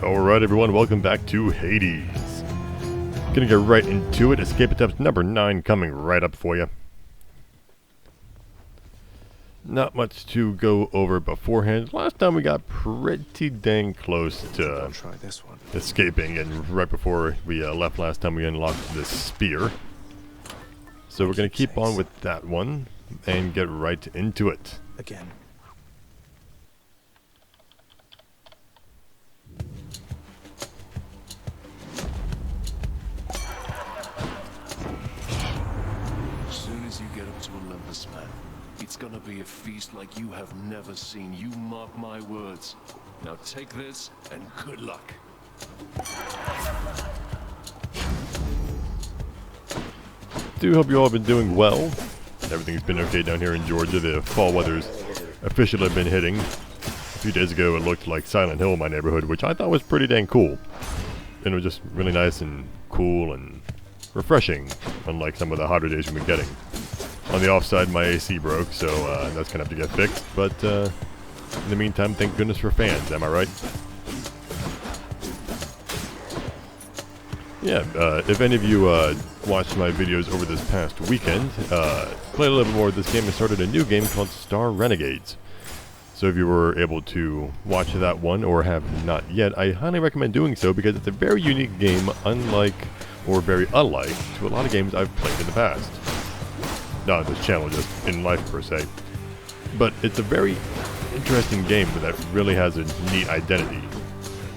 Alright everyone, welcome back to Hades. Gonna get right into it. Escape attempt number 9 coming right up for you. Not much to go over beforehand. Last time we got pretty dang close to escaping, and right before we left last time we unlocked this spear. So we're gonna keep on with that one and get right into it. Again. As soon as you get up to Olympus, man, it's gonna be a feast like you have never seen. You mark my words. Now take this, and good luck. Do hope you all have been doing well. Everything's been okay down here in Georgia. The fall weather's officially been hitting. A few days ago it looked like Silent Hill in my neighborhood, which I thought was pretty dang cool. And it was just really nice and cool and refreshing, unlike some of the hotter days we've been getting. On the offside, my AC broke, so that's gonna have to get fixed. But in the meantime, thank goodness for fans, am I right? Yeah, if any of you watched my videos over this past weekend, played a little bit more of this game and started a new game called Star Renegades. So if you were able to watch that one or have not yet, I highly recommend doing so because it's a very unique game, unlike or very alike to a lot of games I've played in the past. Not on this channel, just in life per se. But it's a very interesting game that really has a neat identity.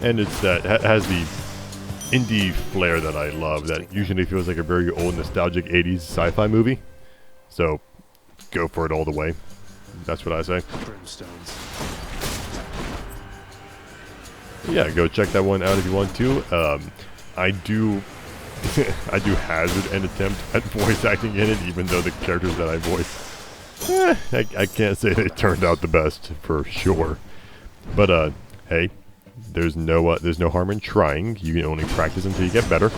And it's that has the indie flair that I love, that usually feels like a very old nostalgic 80s sci-fi movie. So go for it all the way. That's what I say. Brimstones. Yeah, go check that one out if you want to. I do hazard an attempt at voice acting in it, even though the characters that I voice, I can't say they turned out the best for sure. But hey, there's no harm in trying. You can only practice until you get better.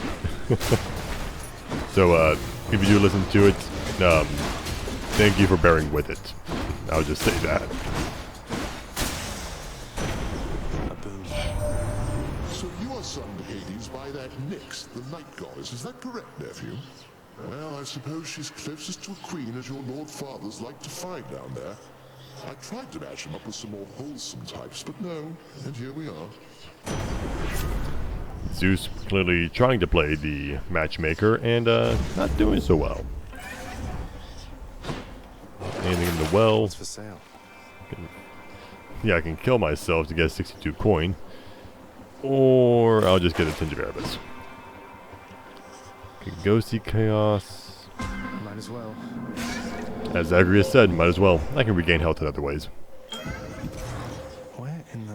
So if you do listen to it, thank you for bearing with it. I'll just say that. A boon. So you are summoned to Hades by that Nyx, the night goddess. Is that correct, nephew? Well, I suppose she's closest to a queen as your lord fathers like to find down there. I tried to match him up with some more wholesome types, but no, and here we are. Zeus clearly trying to play the matchmaker and not doing so well. Anything in the well? What's for sale? Yeah, I can kill myself to get a 62 coin. Or I'll just get a Tinge of Erebus. Can go see Chaos. Might as well. As Zagreus said, might as well. I can regain health in other ways. Where in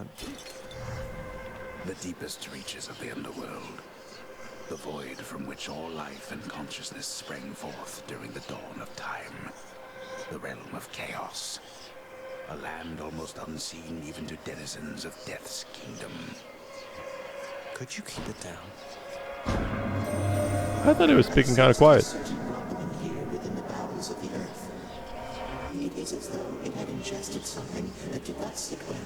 the deepest reaches of the Underworld. The void from which all life and consciousness sprang forth during the dawn of time. The realm of chaos. A land almost unseen even to denizens of Death's kingdom. Could you keep it down? I thought he was speaking kind of quiet. Here within the bowels of the earth. It is as though it had ingested something that did not sit well.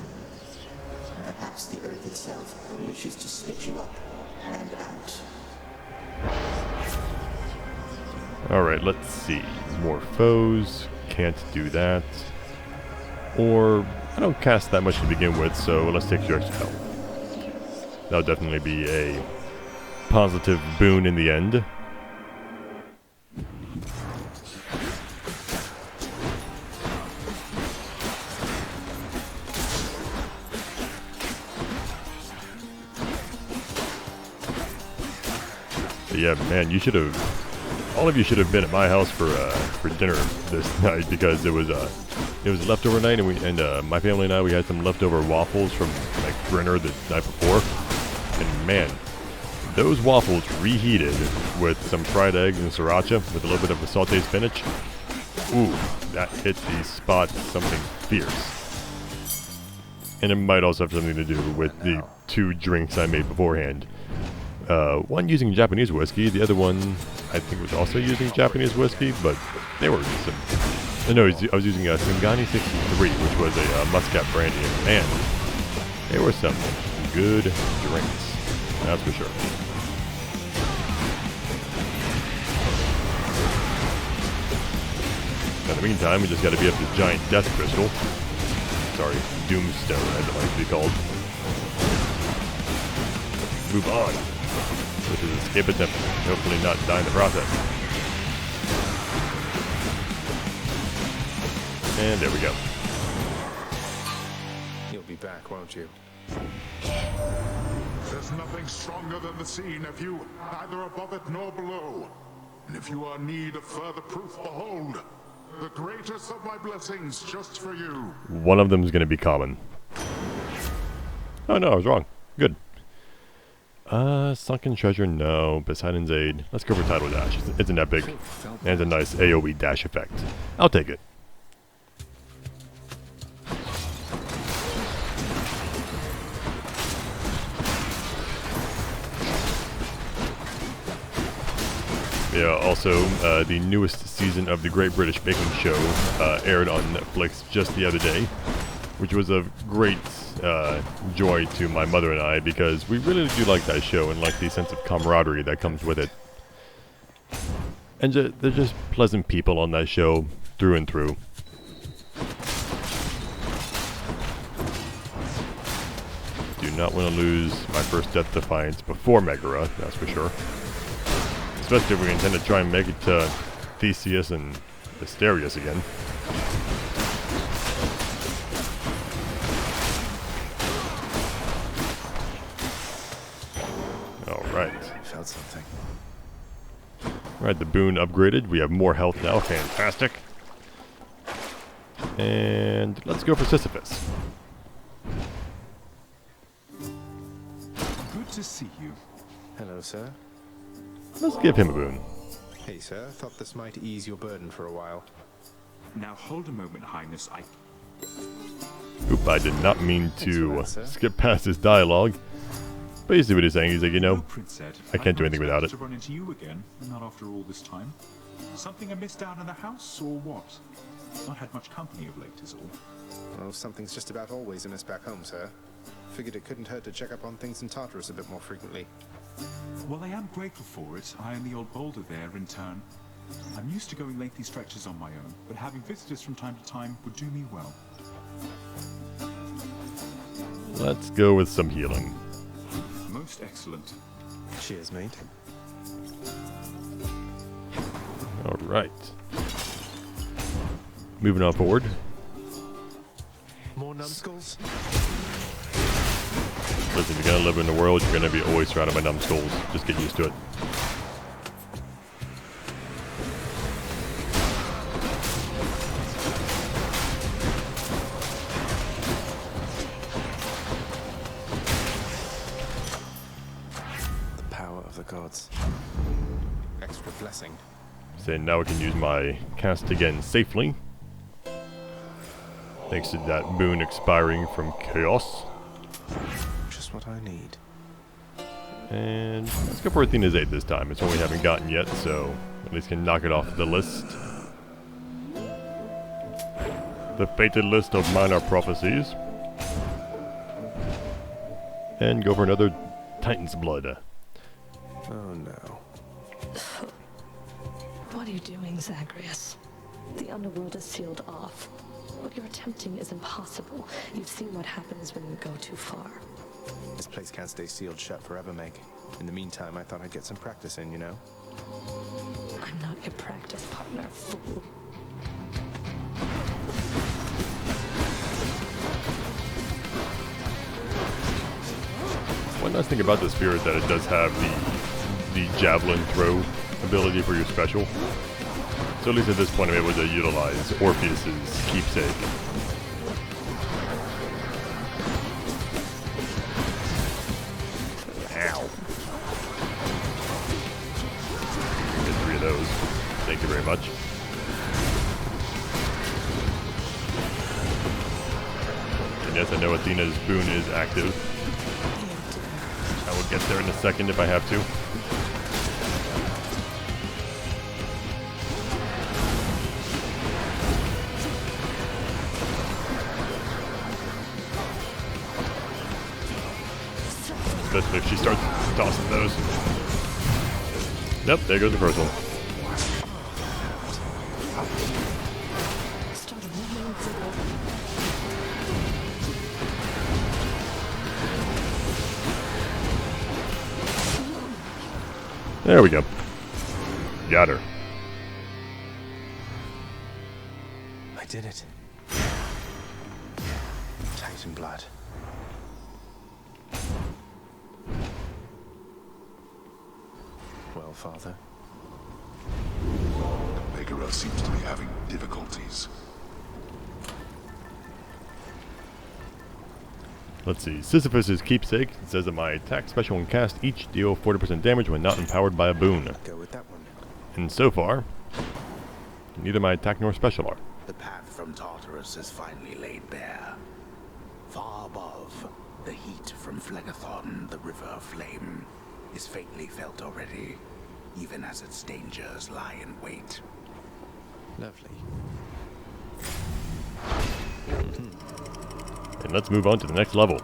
Perhaps the earth itself wishes to spit you up and out. Alright, let's see. More foes. Can't do that. Or, I don't cast that much to begin with, so let's take 2 extra health. That'll definitely be a positive boon in the end. But yeah, man, you should have... All of you should have been at my house for dinner this night, because it was leftover night, and my family and I, we had some leftover waffles from like dinner the night before, and man, those waffles reheated with some fried eggs and sriracha with a little bit of a sauteed spinach. Ooh, that hit the spot something fierce. And it might also have something to do with the 2 drinks I made beforehand. One using Japanese whiskey, the other one I think was also using Japanese whiskey, but they were some... No, I was using a Singani 63, which was a Muscat brandy, and man, there were some good drinks. That's for sure. In the meantime, we just got to beat up this giant death crystal. Sorry, Doomstone, as it likes to be called. Move on. Which is escape attempt. Hopefully not die in the process. And there we go. You'll be back, won't you? There's nothing stronger than the sea, nephew, neither above it nor below. And if you are in need of further proof, behold, the greatest of my blessings just for you. One of them is going to be common. Oh no, I was wrong. Good. Sunken treasure, no. Poseidon's aid. Let's go for tidal dash. It's an epic, and it's a nice AoE dash effect. I'll take it. Yeah, also, the newest season of the Great British Baking Show aired on Netflix just the other day, which was of great joy to my mother and I, because we really do like that show and like the sense of camaraderie that comes with it. And they're just pleasant people on that show, through and through. Do not want to lose my first Death Defiance before Megara, that's for sure. Especially if we intend to try and make it to Theseus and Asterius again. Alright. Felt something. Alright, the boon upgraded. We have more health now. Fantastic. And let's go for Sisyphus. Good to see you. Hello, sir. Let's give him a boon. Hey, sir. Thought this might ease your burden for a while. Now hold a moment, Highness. Oop, I did not mean to Thanks for that, sir. skip past his dialogue. Basically what he's saying, he's like, you know, Prince said, I can't do anything without it. To run into you again, not after all this time. Something I missed out in the house, or what? Not had much company of late, is all. Well, something's just about always a miss back home, sir. Figured it couldn't hurt to check up on things in Tartarus a bit more frequently. Well, I am grateful for it. I and the old boulder there in turn. I'm used to going lengthy stretches on my own, but having visitors from time to time would do me well. Let's go with some healing. Most excellent. Cheers, mate. Alright. Moving on forward. More numbskulls? Listen, if you're gonna live in the world, you're gonna be always surrounded by numbskulls. Just get used to it. The power of the gods. Extra blessing. So now we can use my cast again safely. Thanks to that boon expiring from Chaos. Just what I need. And let's go for Athena's aid this time. It's one we haven't gotten yet, so at least can knock it off the list. The fated list of minor prophecies. And go for another Titan's Blood. Oh no. What are you doing, Zagreus? The Underworld is sealed off. What you're attempting is impossible. You've seen what happens when you go too far. This place can't stay sealed shut forever, Meg. In the meantime, I thought I'd get some practice in, you know? I'm not your practice partner, fool. One nice thing about this spear is that it does have the javelin throw ability for your special. So at least at this point I'm able to utilize Orpheus's keepsake. Ow. Get 3 of those. Thank you very much. And yes, I know Athena's boon is active. I will get there in a second if I have to. especially if she starts tossing those. Nope, there goes the first one. There we go. Got her. I did it. Titan blood. Well, Father? Megagorgon seems to be having difficulties. Let's see. Sisyphus' keepsake says that my attack, special, and cast each deal 40% damage when not empowered by a boon. Go with that one. And so far, neither my attack nor special are. The path from Tartarus is finally laid bare. Far above, the heat from Phlegethon, the river of flame, is faintly felt already, even as its dangers lie in wait. Lovely. And let's move on to the next level.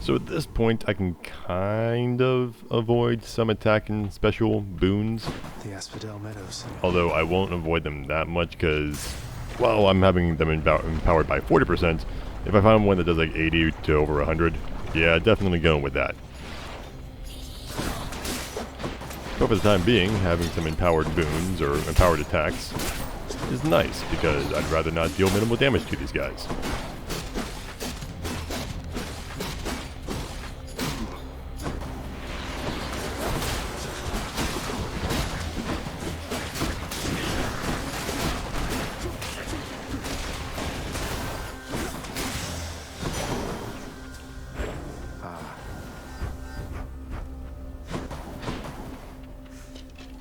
So at this point, I can kind of avoid some attack and special boons. The Asphodel Meadows. Although I won't avoid them that much because, well, I'm having them empowered by 40%. If I find one that does like 80 to over 100, yeah, definitely going with that. But for the time being, having some empowered boons or empowered attacks is nice because I'd rather not deal minimal damage to these guys.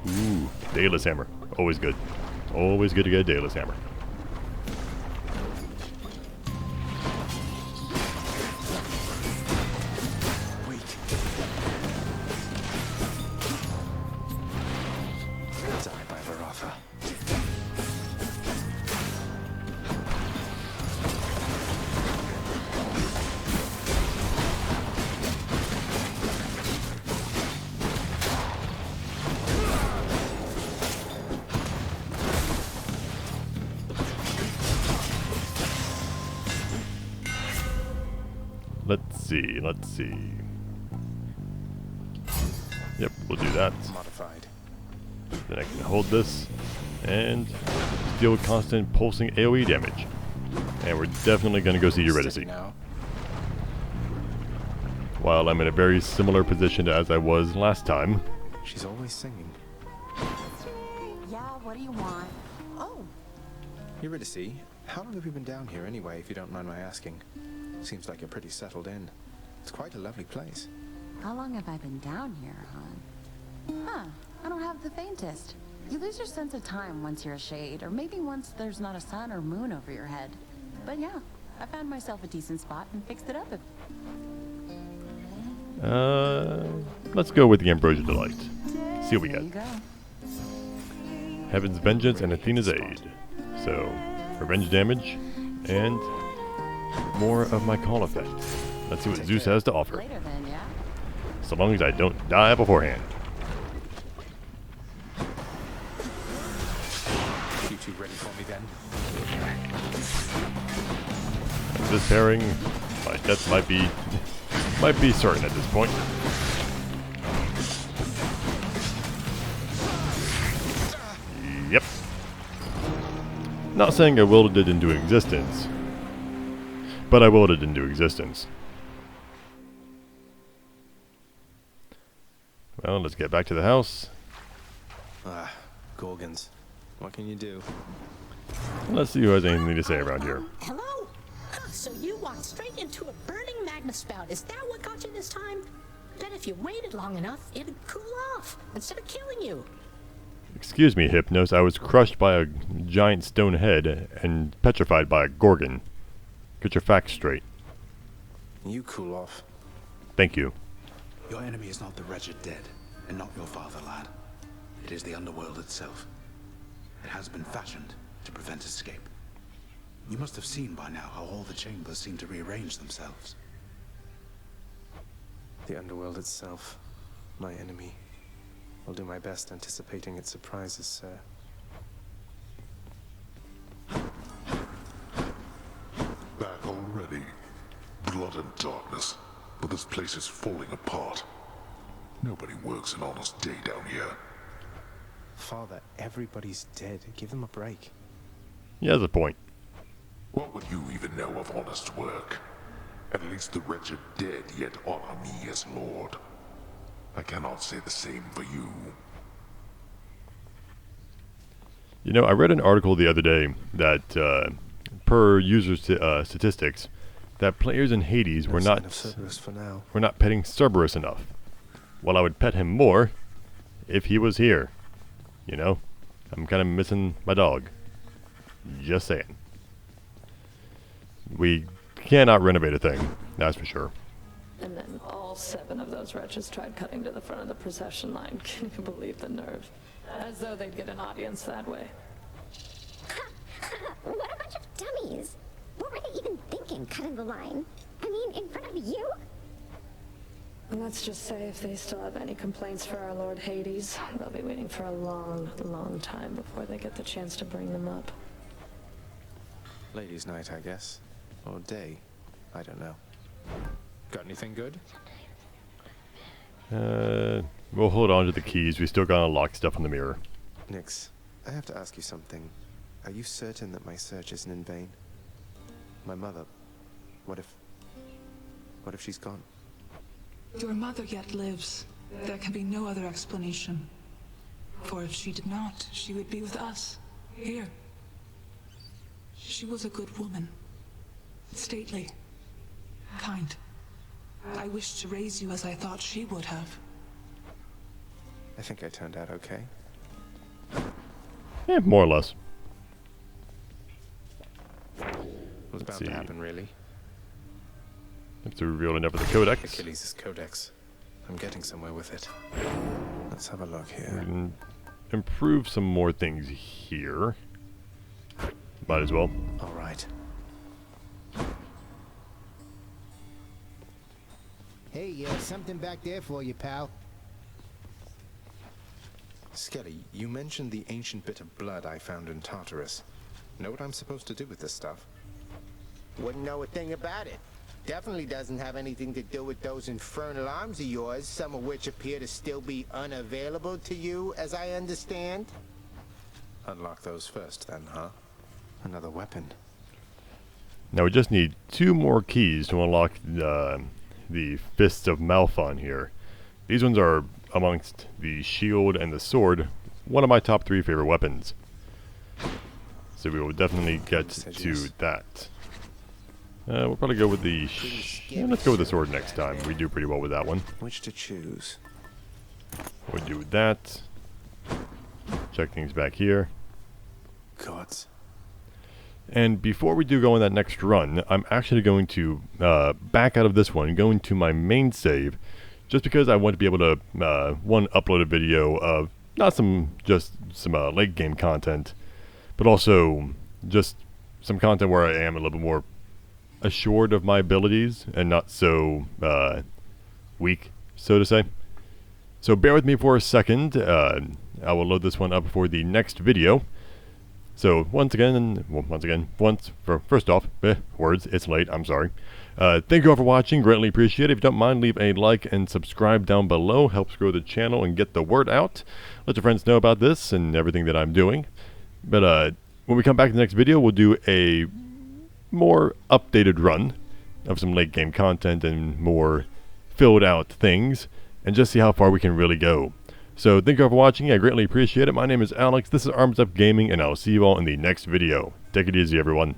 Ooh, Daedalus Hammer. Always good. Always good to get a Daedalus Hammer. Wait. Die by Varatha. Let's see. Yep, we'll do that. Modified. Then I can hold this and deal with constant pulsing AoE damage. And we're definitely going to go see Eurydice. Steady now. While I'm in a very similar position as I was last time. She's always singing. Yeah, what do you want? Oh, Eurydice, how long have you been down here anyway, if you don't mind my asking? Seems like you're pretty settled in. It's quite a lovely place. how long have I been down here, hon? Huh, I don't have the faintest. You lose your sense of time once you're a shade, or maybe once there's not a sun or moon over your head. But yeah, I found myself a decent spot and fixed it up. Let's go with the Ambrosia Delight. See what we There get. you go. Heaven's Vengeance and Athena's Aid. So, revenge damage, and more of my call effect. Let's see what Zeus has to offer. Later then, yeah? So long as I don't die beforehand. You two ready for me then? This pairing, my death might be certain at this point. Yep. Not saying I willed it into existence, but I willed it into existence. Well, let's get back to the house. Ah, Gorgons. What can you do? Let's see who has anything to say around here. Hello? So you walked straight into a burning magma spout. Is that what got you this time? Bet if you waited long enough, it'd cool off instead of killing you. Excuse me, Hypnos. I was crushed by a giant stone head and petrified by a Gorgon. Get your facts straight. You cool off. Thank you. Your enemy is not the wretched dead, and not your father, lad. It is the Underworld itself. It has been fashioned to prevent escape. You must have seen by now how all the chambers seem to rearrange themselves. The Underworld itself, my enemy. I'll do my best anticipating its surprises, sir. Back already? Blood and darkness, but this place is falling apart. Nobody works an honest day down here. Father, everybody's dead. Give them a break. He has a point. What would you even know of honest work? At least the wretched dead yet honor me as lord. I cannot say the same for you. You know, I read an article the other day that, per user statistics, that players in Hades were not petting Cerberus enough. Well, I would pet him more if he was here. You know, I'm kind of missing my dog. Just saying. We cannot renovate a thing, that's for sure. And then all 7 of those wretches tried cutting to the front of the procession line. Can you believe the nerve? As though they'd get an audience that way. What a bunch of dummies! What were they even thinking, cutting the line? I mean, in front of you? Let's just say if they still have any complaints for our Lord Hades, they'll be waiting for a long, long time before they get the chance to bring them up. Ladies' night, I guess. Or day. I don't know. Got anything good? We'll hold on to the keys. We still gotta lock stuff in the mirror. Nix, I have to ask you something. Are you certain that my search isn't in vain? My mother, what if she's gone? Your mother yet lives. There can be no other explanation. For if she did not, she would be with us, here. She was a good woman. Stately. Kind. I wished to raise you as I thought she would have. I think I turned out okay. Yeah, more or less. It was bound to happen, really. Have to reveal enough of the codex. Achilles' codex. I'm getting somewhere with it. Let's have a look We here. can improve some more things here. Might as well. All right. Hey, something back there for you, pal. Skelly, you mentioned the ancient bit of blood I found in Tartarus. Know what I'm supposed to do with this stuff? Wouldn't know a thing about it. Definitely doesn't have anything to do with those infernal arms of yours, some of which appear to still be unavailable to you, as I understand. Unlock those first, then, huh? Another weapon. Now we just need 2 more keys to unlock the Fists of Malphon here. These ones are amongst the shield and the sword, one of my top 3 favorite weapons. So we will definitely get to that. We'll probably go with the... let's go with the sword next time. We do pretty well with that one. Which to choose? We'll do that. Check things back here. Gods. And before we do go on that next run, I'm actually going to back out of this one, go into my main save, just because I want to be able to, one, upload a video of not just some late game content, but also just some content where I am a little bit more assured of my abilities and not so weak, so to say. So bear with me for a second. I will load this one up for the next video. So first off, words, it's late, I'm sorry. Thank you all for watching, greatly appreciate it. If you don't mind, leave a like and subscribe down below, helps grow the channel and get the word out. Let your friends know about this and everything that I'm doing. But when we come back to the next video, we'll do a more updated run of some late game content and more filled out things, and just see how far we can really go. So thank you all for watching, I greatly appreciate it. My name is Alex, this is Arms Up Gaming, and I'll see you all in the next video. Take it easy, everyone.